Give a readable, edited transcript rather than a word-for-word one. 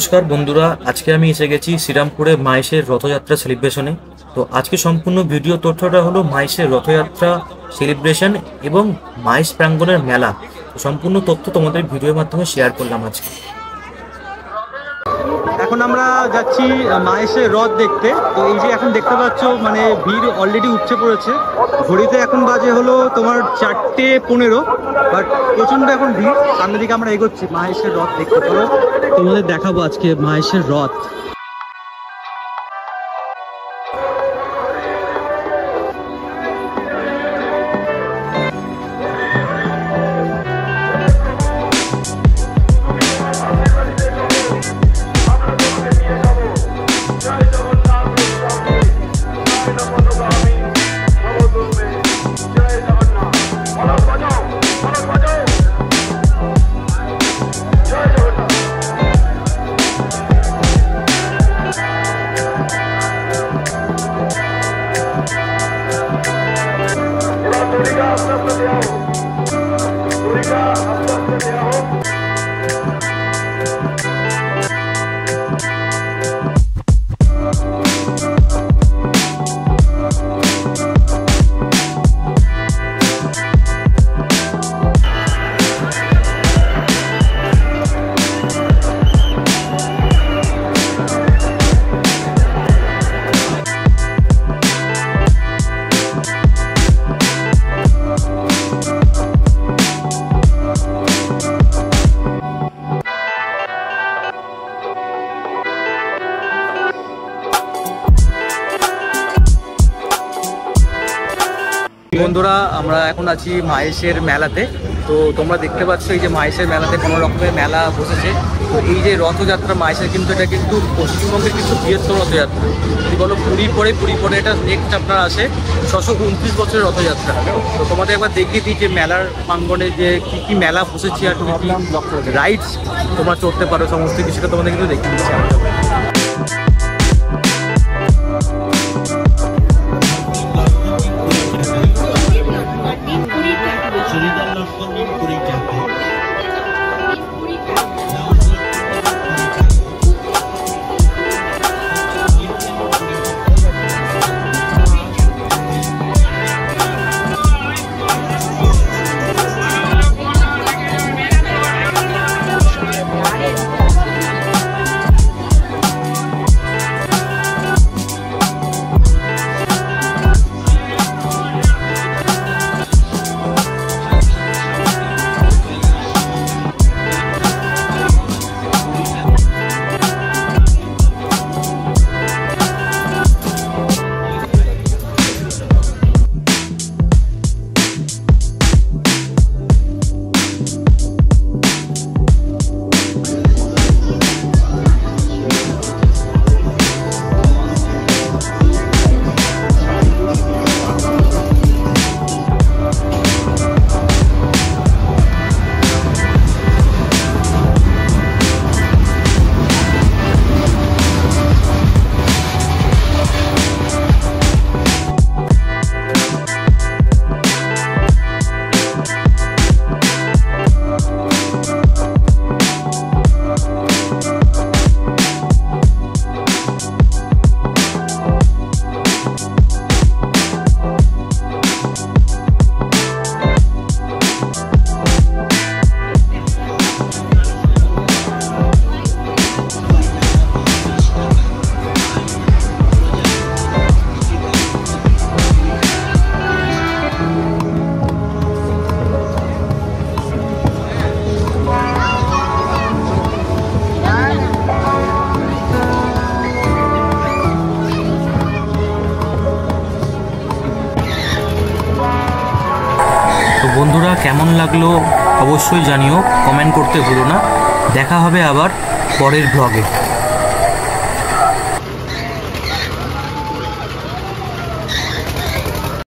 নমস্কার বন্ধুরা, আজকে আমি এসে গেছি শ্রীরামপুরে মায়েশের রথযাত্রা সেলিব্রেশনে। তো আজকে সম্পূর্ণ ভিডিও তথ্যটা হলো মায়েশের রথযাত্রা সেলিব্রেশন এবং মায়েশ প্রাঙ্গণের মেলা। সম্পূর্ণ তথ্য তোমাদের ভিডিওর মাধ্যমে শেয়ার করলাম আজকে। এখন আমরা যাচ্ছি মায়েশের রথ দেখতে। তো এই যে এখন দেখতে পাচ্ছ মানে ভিড় অলরেডি উপচে পড়েছে। ঘড়িতে এখন বাজে হলো তোমার 4:15, বাট প্রচণ্ড এখন ভিড়। সামনের দিকে আমরা এগোচ্ছি মায়েশের রথ দেখতে। চলো তোমাদের দেখাবো আজকে মায়েশের রথ। বন্ধুরা, আমরা এখন আছি মায়েশের মেলাতে। তো তোমরা দেখতে পাচ্ছ এই যে মায়েশের মেলাতে কোনো রকমের মেলা বসেছে। তো এই যে রথযাত্রা মায়েশের, কিন্তু এটা কিন্তু পশ্চিমবঙ্গের কিন্তু বৃহত্তম রথযাত্রা। যদি বলো পুরী পরে এটা নেক্সট আপনার আসে 629 বছরের রথযাত্রা। তো তোমাদের একবার দেখিয়ে দিই যে মেলার প্রাঙ্গণে যে কী মেলা বসেছে আর তুমি রাইডস তোমরা চড়তে পারো, সমস্ত কিছুটা তোমাদের কিন্তু দেখিয়ে দিচ্ছি আমরা। তো বন্ধুরা, কেমন লাগলো অবশ্যই জানিও, কমেন্ট করতে ভুলো না। দেখা হবে আবার পরের ব্লগে।